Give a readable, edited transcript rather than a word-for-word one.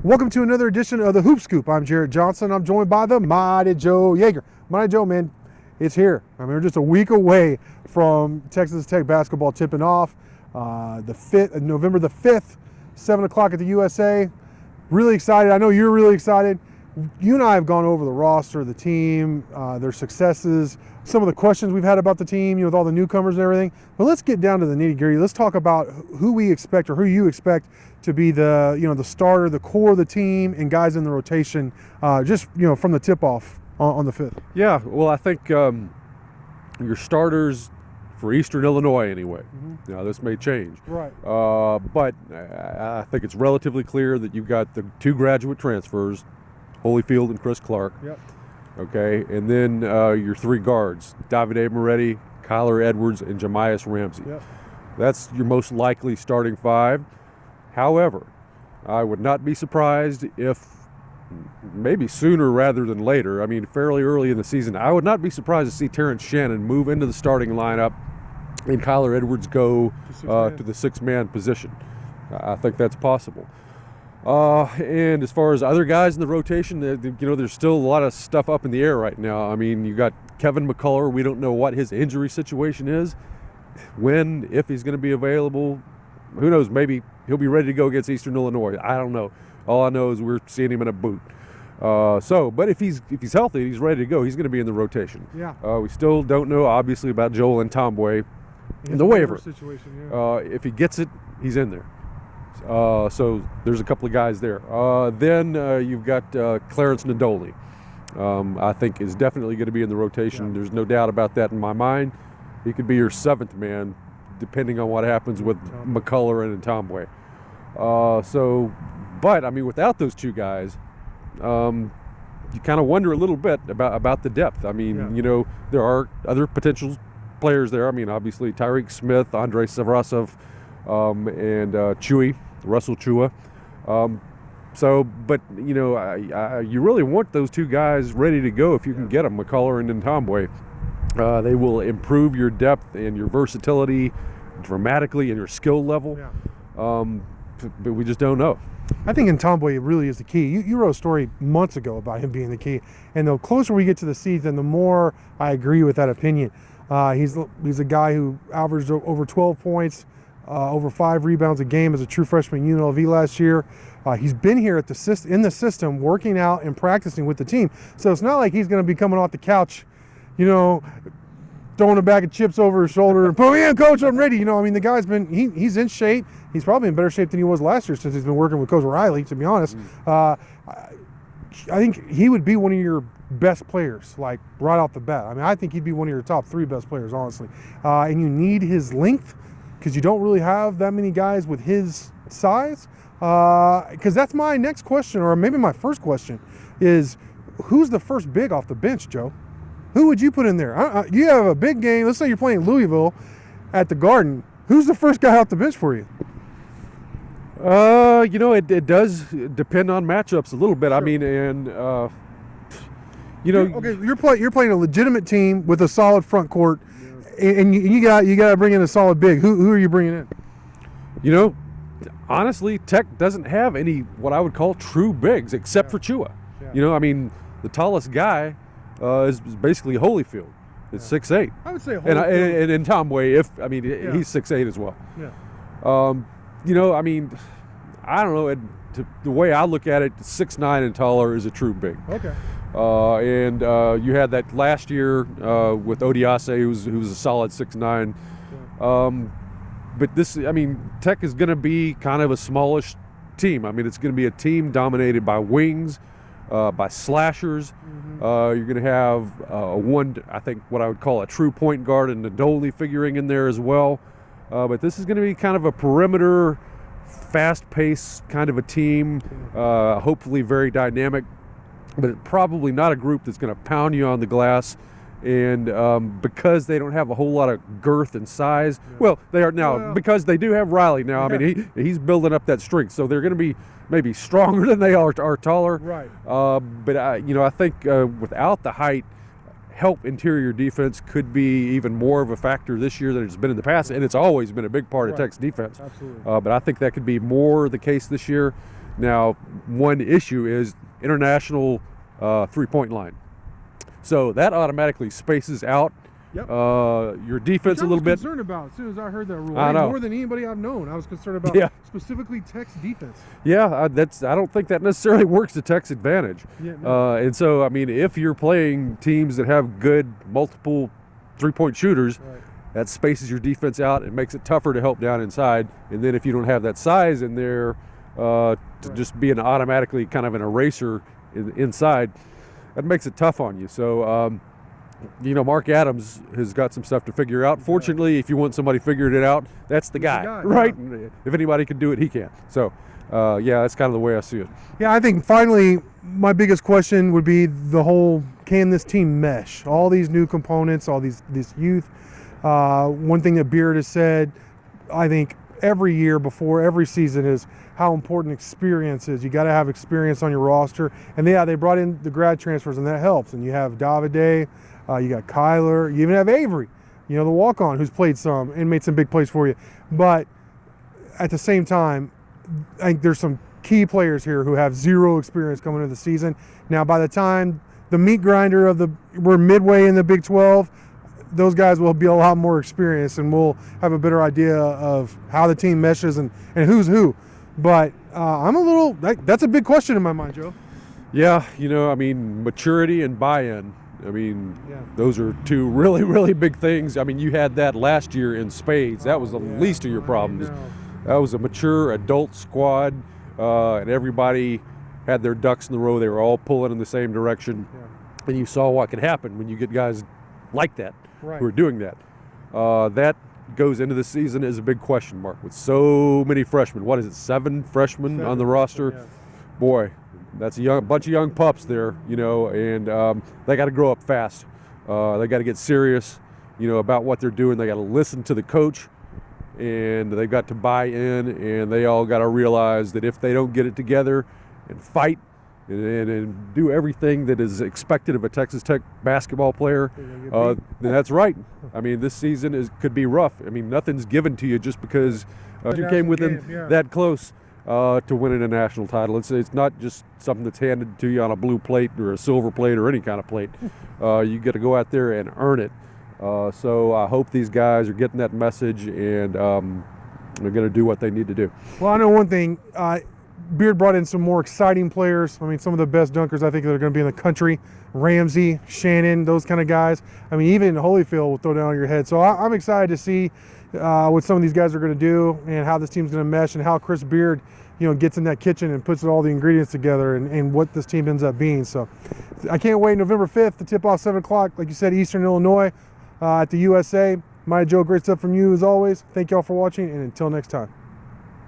Welcome to another edition of the Hoop Scoop. I'm Jarret Johnson. I'm joined by the mighty Joe Yeager. Mighty Joe, man, it's here. I mean, we're just a week away from Texas Tech basketball tipping off. November the 5th, 7 o'clock at the USA. Really excited. I know you're really excited. You and I have gone over the roster, the team, their successes, some of the questions we've had about the team, with all the newcomers and everything. But let's get down to the nitty-gritty. Let's talk about who we expect or who you expect to be the starter, the core of the team, and guys in the rotation, from the tip-off on the 5th. Yeah, well, I think your starters for Eastern Illinois anyway. Mm-hmm. Now, this may change. Right. But I think it's relatively clear that you've got the two graduate transfers, Holyfield and Chris Clark. Yep. Okay, and then your three guards, Davide Moretti, Kyler Edwards, and Jamias Ramsey. Yep. That's your most likely starting five. However, I would not be surprised if maybe sooner rather than later, fairly early in the season, I would not be surprised to see Terrence Shannon move into the starting lineup and Kyler Edwards go to the six-man position. I think that's possible. And as far as other guys in the rotation, there's still a lot of stuff up in the air right now. You got Kevin McCullough. We don't know what his injury situation is, if he's going to be available. Who knows? Maybe he'll be ready to go against Eastern Illinois. I don't know. All I know is we're seeing him in a boot. But if he's healthy, he's ready to go. He's going to be in the rotation. Yeah. We still don't know, obviously, about Joel and Tomboy in the waiver situation. Yeah. If he gets it, he's in there. So there's a couple of guys there. Then you've got Clarence Nadoli. I think is definitely going to be in the rotation. Yeah. There's no doubt about that in my mind. He could be your seventh man, depending on what happens with McCullough and Tomboy. But without those two guys, you kind of wonder a little bit about the depth. There are other potential players there. Obviously Tyreek Smith, Andrei Savrasov, and Russell Chua. You really want those two guys ready to go if you can get them, McCullough and Tomboy. They will improve your depth and your versatility dramatically and your skill level. Yeah. But we just don't know. I think in Tomboy really is the key. You wrote a story months ago about him being the key, and the closer we get to the season, the more I agree with that opinion. He's a guy who averaged over 12 points, over 5 rebounds a game as a true freshman UNLV last year. He's been here in the system, working out and practicing with the team. So it's not like he's going to be coming off the couch, throwing a bag of chips over his shoulder and put me in, coach, I'm ready. The guy's he's in shape. He's probably in better shape than he was last year since he's been working with Coach Riley, to be honest. I think he would be one of your best players, like right off the bat. I think he'd be one of your top 3 best players, honestly. And you need his length because you don't really have that many guys with his size. Because that's my next question, or maybe my first question, is who's the first big off the bench, Joe? Who would you put in there? You have a big game. Let's say you're playing Louisville at the Garden. Who's the first guy off the bench for you? It does depend on matchups a little bit. Sure. Okay, you're playing a legitimate team with a solid front court, and you got to bring in a solid big. Who are you bringing in? Honestly, Tech doesn't have any what I would call true bigs except for Chua. Yeah. The tallest guy is basically Holyfield. It's 6'8". I would say Holyfield. And Tomboy, he's 6'8" as well. Yeah. I don't know. The way I look at it, 6'9" and taller is a true big. Okay. You had that last year with Odiase, who was a solid 6'9". Yeah. But this, Tech is going to be kind of a smallish team. It's going to be a team dominated by wings, by slashers. Mm-hmm. You're going to have what I would call a true point guard, and Nadoli figuring in there as well. But this is going to be kind of a perimeter, fast-paced kind of a team, hopefully very dynamic, but probably not a group that's going to pound you on the glass. And because they don't have a whole lot of girth and size, well, they are now, because they do have Riley now. He's building up that strength, so they're going to be maybe stronger than they are taller. Right. But I think without the height, help interior defense could be even more of a factor this year than it's been in the past, and it's always been a big part of Tech's defense. Absolutely. But I think that could be more the case this year. Now, one issue is international 3-point line. So that automatically spaces out Yep. your defense a little bit. I was concerned about as soon as I heard that rule. I know. More than anybody I've known. I was concerned about Yeah. specifically Tech's defense. Yeah, I don't think that necessarily works to Tech's advantage. Yeah, no. And so, I mean, if you're playing teams that have good multiple 3-point shooters, Right. that spaces your defense out. It makes it tougher to help down inside. And then if you don't have that size in there to just be an automatically kind of an eraser inside, that makes it tough on you. So, Mark Adams has got some stuff to figure out. Fortunately, if you want somebody figured it out, that's the guy, right? Yeah. If anybody can do it, he can. So, that's kind of the way I see it. Yeah, I think finally my biggest question would be the whole, can this team mesh? All these new components, all this youth. One thing that Beard has said, I think every year before every season, is how important experience is. You got to have experience on your roster. And yeah, they brought in the grad transfers, and that helps. And you have Davide, you got Kyler, you even have Avery, the walk-on who's played some and made some big plays for you. But at the same time, I think there's some key players here who have zero experience coming into the season. Now, by the time the meat grinder we're midway in the Big 12, those guys will be a lot more experienced, and we'll have a better idea of how the team meshes and who's who. But that's a big question in my mind, Joe. Yeah, maturity and buy-in. Those are two really, really big things. You had that last year in spades. That was the least of your problems. That was a mature adult squad, and everybody had their ducks in the row. They were all pulling in the same direction. Yeah. And you saw what could happen when you get guys like that Right. who are doing that. That goes into the season as a big question mark with so many freshmen. What is it, 7 freshmen on the roster? Yeah. Boy, that's a bunch of young pups there, and they got to grow up fast. They got to get serious, about what they're doing. They got to listen to the coach, and they've got to buy in, and they all got to realize that if they don't get it together and fight and do everything that is expected of a Texas Tech basketball player, then that's right. This season could be rough. Nothing's given to you just because you came within that close to winning a national title. It's not just something that's handed to you on a blue plate or a silver plate or any kind of plate. You got to go out there and earn it. So I hope these guys are getting that message, and they're going to do what they need to do. Well, I know one thing. Beard brought in some more exciting players. Some of the best dunkers I think that are going to be in the country. Ramsey, Shannon, those kind of guys. Even Holyfield will throw down on your head. So I'm excited to see what some of these guys are going to do and how this team's going to mesh and how Chris Beard, gets in that kitchen and puts all the ingredients together and what this team ends up being. So I can't wait. November 5th, the tip-off 7 o'clock, like you said, Eastern Illinois at the USA. My Joe, great stuff from you as always. Thank y'all for watching, and until next time.